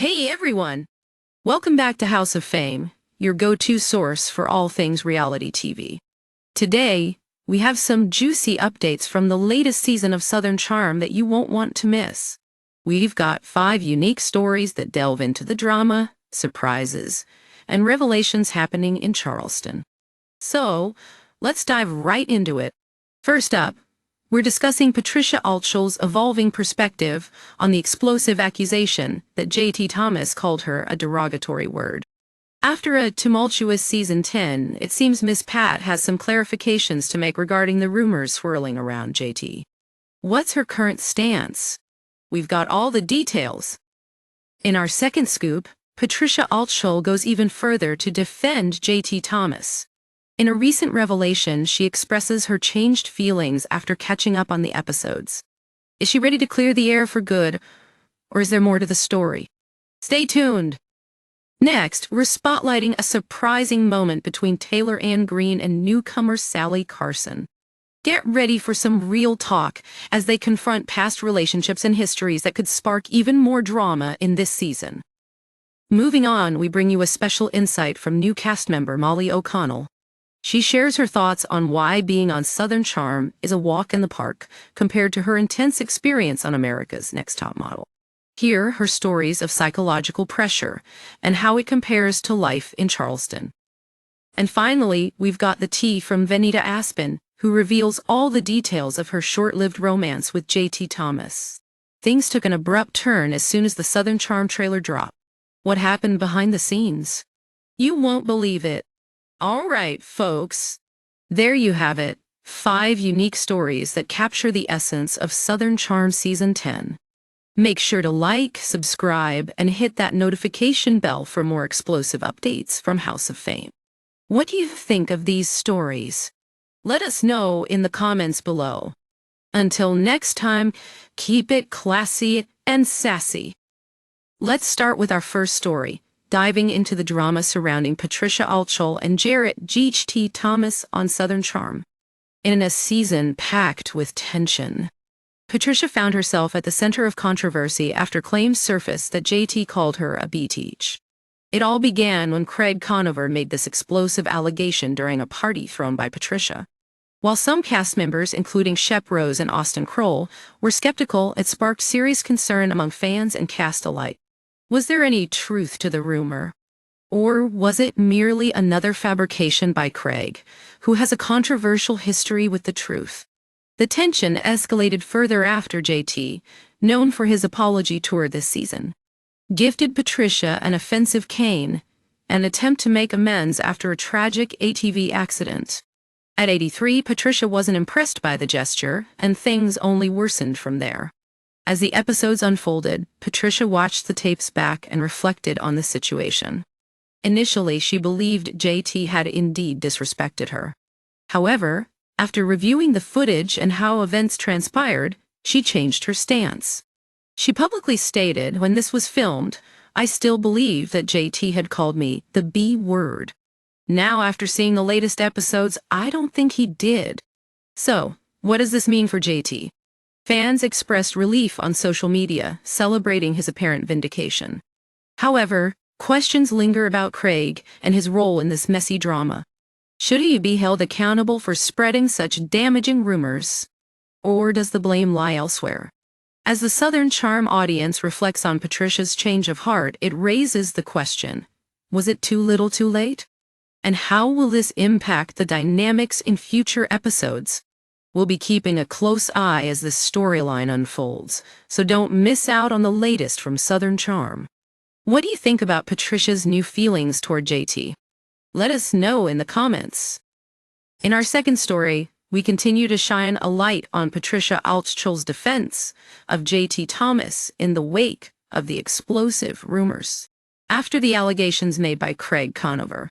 Hey everyone! Welcome back to House of Fame, your go-to source for all things reality TV. Today, we have some juicy updates from the latest season of Southern Charm that you won't want to miss. We've got 5 unique stories that delve into the drama, surprises, and revelations happening in Charleston. So, let's dive right into it. First up, we're discussing Patricia Altschul's evolving perspective on the explosive accusation that JT Thomas called her a derogatory word. After a tumultuous season 10, it seems Miss Pat has some clarifications to make regarding the rumors swirling around JT. What's her current stance? We've got all the details. In our second scoop, Patricia Altschul goes even further to defend JT Thomas. In a recent revelation, she expresses her changed feelings after catching up on the episodes. Is she ready to clear the air for good, or is there more to the story? Stay tuned! Next, we're spotlighting a surprising moment between Taylor Ann Green and newcomer Salley Carson. Get ready for some real talk as they confront past relationships and histories that could spark even more drama in this season. Moving on, we bring you a special insight from new cast member Molly O'Connell. She shares her thoughts on why being on Southern Charm is a walk in the park compared to her intense experience on America's Next Top Model. Hear her stories of psychological pressure and how it compares to life in Charleston. And finally, we've got the tea from Venita Aspen, who reveals all the details of her short-lived romance with JT Thomas. Things took an abrupt turn as soon as the Southern Charm trailer dropped. What happened behind the scenes? You won't believe it. All right, folks. There you have it, 5 unique stories that capture the essence of Southern Charm Season 10. Make sure to like, subscribe, and hit that notification bell for more explosive updates from House of Fame. What do you think of these stories? Let us know in the comments below. Until next time, keep it classy and sassy. Let's start with our first story, diving into the drama surrounding Patricia Altschul and JT Thomas on Southern Charm. In a season packed with tension, Patricia found herself at the center of controversy after claims surfaced that JT called her a B-teach. It all began when Craig Conover made this explosive allegation during a party thrown by Patricia. While some cast members, including Shep Rose and Austin Kroll, were skeptical, it sparked serious concern among fans and cast alike. Was there any truth to the rumor? Or was it merely another fabrication by Craig, who has a controversial history with the truth? The tension escalated further after JT, known for his apology tour this season, gifted Patricia an offensive cane, an attempt to make amends after a tragic ATV accident. At 83, Patricia wasn't impressed by the gesture, and things only worsened from there. As the episodes unfolded, Patricia watched the tapes back and reflected on the situation. Initially, she believed JT had indeed disrespected her. However, after reviewing the footage and how events transpired, she changed her stance. She publicly stated, "When this was filmed, I still believe that JT had called me the B word. Now, after seeing the latest episodes, I don't think he did." So, what does this mean for JT? Fans expressed relief on social media, celebrating his apparent vindication. However, questions linger about Craig and his role in this messy drama. Should he be held accountable for spreading such damaging rumors? Or does the blame lie elsewhere? As the Southern Charm audience reflects on Patricia's change of heart, it raises the question, was it too little too late? And how will this impact the dynamics in future episodes? We'll be keeping a close eye as this storyline unfolds, so don't miss out on the latest from Southern Charm. What do you think about Patricia's new feelings toward JT? Let us know in the comments. In our second story, we continue to shine a light on Patricia Altschul's defense of JT Thomas in the wake of the explosive rumors. After the allegations made by Craig Conover,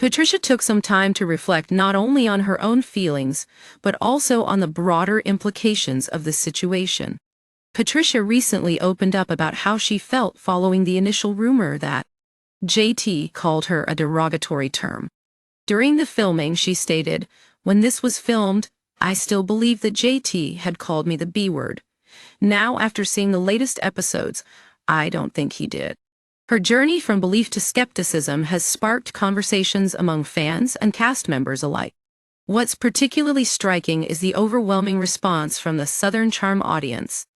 Patricia took some time to reflect not only on her own feelings, but also on the broader implications of the situation. Patricia recently opened up about how she felt following the initial rumor that JT called her a derogatory term. During the filming, she stated, "When this was filmed, I still believe that JT had called me the B word. Now, after seeing the latest episodes, I don't think he did." Her journey from belief to skepticism has sparked conversations among fans and cast members alike. What's particularly striking is the overwhelming response from the Southern Charm audience,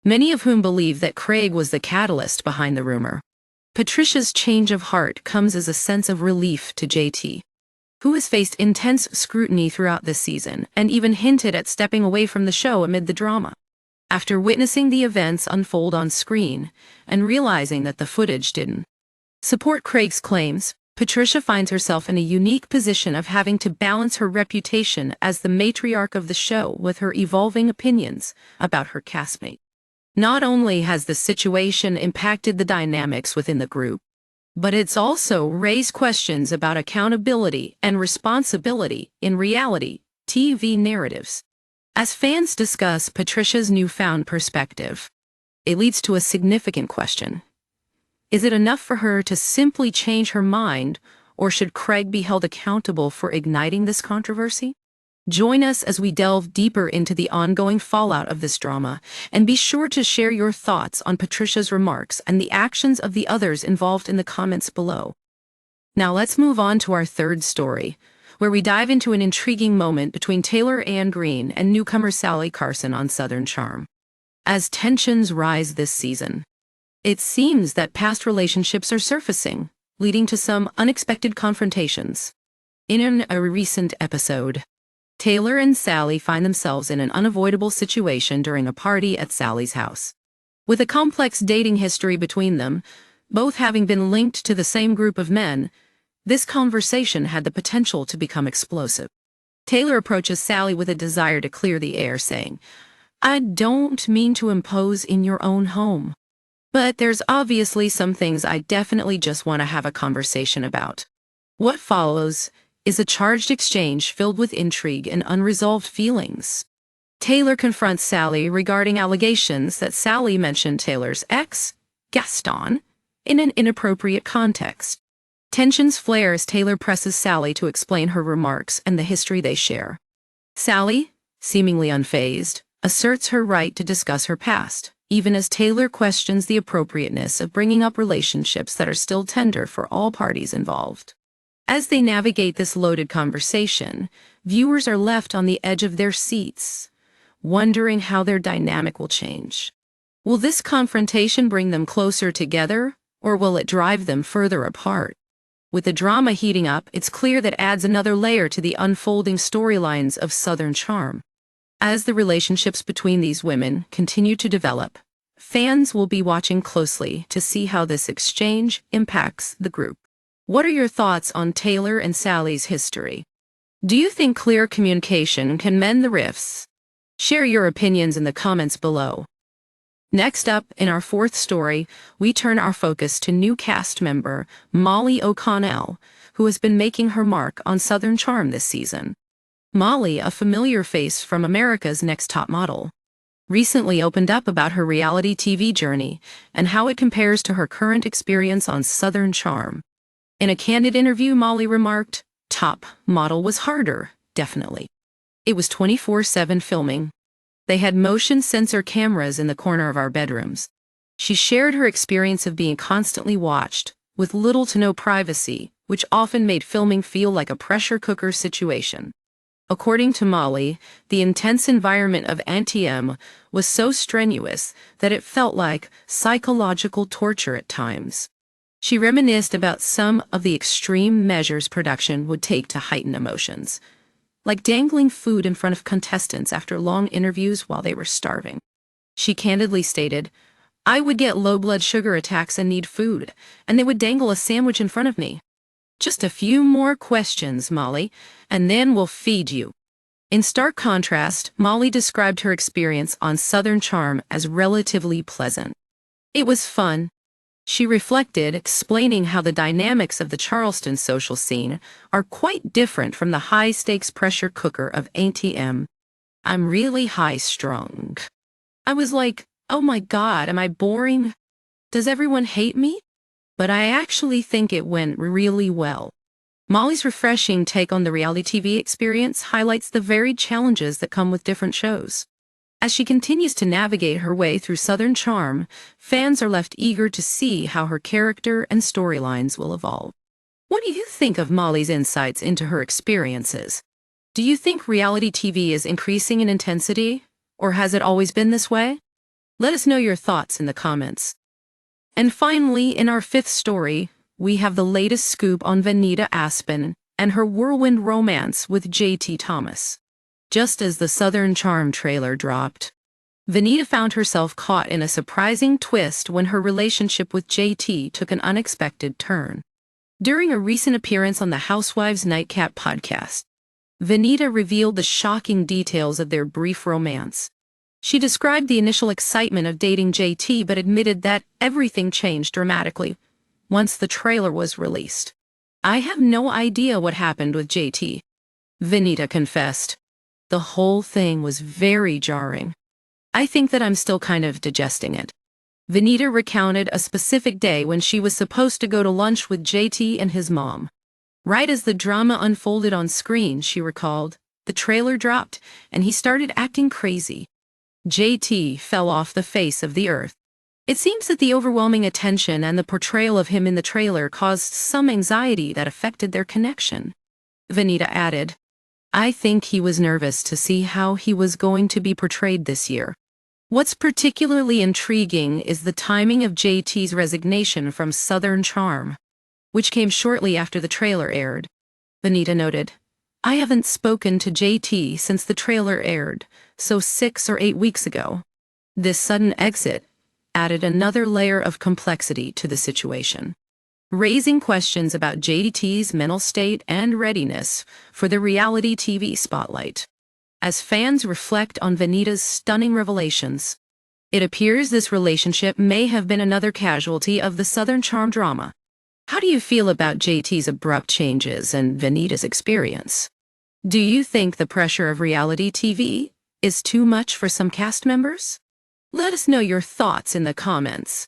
many of whom believe that Craig was the catalyst behind the rumor. Patricia's change of heart comes as a sense of relief to JT, who has faced intense scrutiny throughout this season and even hinted at stepping away from the show amid the drama. After witnessing the events unfold on screen and realizing that the footage didn't support Craig's claims, Patricia finds herself in a unique position of having to balance her reputation as the matriarch of the show with her evolving opinions about her castmate. Not only has the situation impacted the dynamics within the group, but it's also raised questions about accountability and responsibility in reality TV narratives. As fans discuss Patricia's newfound perspective, it leads to a significant question. Is it enough for her to simply change her mind, or should Craig be held accountable for igniting this controversy? Join us as we delve deeper into the ongoing fallout of this drama, and be sure to share your thoughts on Patricia's remarks and the actions of the others involved in the comments below. Now let's move on to our third story, where we dive into an intriguing moment between Taylor Ann Green and newcomer Salley Carson on Southern Charm. As tensions rise this season, it seems that past relationships are surfacing, leading to some unexpected confrontations. In a recent episode, Taylor and Salley find themselves in an unavoidable situation during a party at Sally's house. With a complex dating history between them, both having been linked to the same group of men, this conversation had the potential to become explosive. Taylor approaches Salley with a desire to clear the air, saying, "I don't mean to impose in your own home, but there's obviously some things I definitely just want to have a conversation about." What follows is a charged exchange filled with intrigue and unresolved feelings. Taylor confronts Salley regarding allegations that Salley mentioned Taylor's ex, Gaston, in an inappropriate context. Tensions flare as Taylor presses Salley to explain her remarks and the history they share. Salley, seemingly unfazed, asserts her right to discuss her past, even as Taylor questions the appropriateness of bringing up relationships that are still tender for all parties involved. As they navigate this loaded conversation, viewers are left on the edge of their seats, wondering how their dynamic will change. Will this confrontation bring them closer together, or will it drive them further apart? With the drama heating up, it's clear that adds another layer to the unfolding storylines of Southern Charm. As the relationships between these women continue to develop, fans will be watching closely to see how this exchange impacts the group. What are your thoughts on Taylor and Salley's history? Do you think clear communication can mend the rifts? Share your opinions in the comments below. Next up, in our fourth story, we turn our focus to new cast member Molly O'Connell, who has been making her mark on Southern Charm this season. Molly, a familiar face from America's Next Top Model, recently opened up about her reality TV journey and how it compares to her current experience on Southern Charm. In a candid interview, Molly remarked, "Top Model was harder, definitely. It was 24/7 filming. They had motion sensor cameras in the corner of our bedrooms." She shared her experience of being constantly watched, with little to no privacy, which often made filming feel like a pressure cooker situation. According to Molly, the intense environment of NTM was so strenuous that it felt like psychological torture at times. She reminisced about some of the extreme measures production would take to heighten emotions, like dangling food in front of contestants after long interviews while they were starving. She candidly stated, "I would get low blood sugar attacks and need food, and they would dangle a sandwich in front of me. Just a few more questions, Molly, and then we'll feed you." In stark contrast, Molly described her experience on Southern Charm as relatively pleasant. "It was fun," she reflected, explaining how the dynamics of the Charleston social scene are quite different from the high-stakes pressure cooker of ATM. "I'm really high-strung. I was like, oh my God, am I boring? Does everyone hate me? But I actually think it went really well." Molly's refreshing take on the reality TV experience highlights the varied challenges that come with different shows. As she continues to navigate her way through Southern Charm, fans are left eager to see how her character and storylines will evolve. What do you think of Molly's insights into her experiences? Do you think reality TV is increasing in intensity, or has it always been this way? Let us know your thoughts in the comments. And finally, in our fifth story, we have the latest scoop on Venita Aspen and her whirlwind romance with JT Thomas. Just as the Southern Charm trailer dropped, Venita found herself caught in a surprising twist when her relationship with JT took an unexpected turn. During a recent appearance on the Housewives Nightcap podcast, Venita revealed the shocking details of their brief romance. She described the initial excitement of dating JT but admitted that everything changed dramatically once the trailer was released. "I have no idea what happened with JT," Venita confessed. "The whole thing was very jarring. I think that I'm still kind of digesting it." Venita recounted a specific day when she was supposed to go to lunch with JT and his mom. Right as the drama unfolded on screen, she recalled, the trailer dropped and he started acting crazy. JT fell off the face of the earth. It seems that the overwhelming attention and the portrayal of him in the trailer caused some anxiety that affected their connection. Venita added, "I think he was nervous to see how he was going to be portrayed this year." What's particularly intriguing is the timing of JT's resignation from Southern Charm, which came shortly after the trailer aired. Venita noted, "I haven't spoken to JT since the trailer aired, so 6 or 8 weeks ago." This sudden exit added another layer of complexity to the situation, raising questions about JT's mental state and readiness for the reality TV spotlight. As fans reflect on Venita's stunning revelations, it appears this relationship may have been another casualty of the Southern Charm drama. How do you feel about JT's abrupt changes and Venita's experience? Do you think the pressure of reality TV is too much for some cast members? Let us know your thoughts in the comments.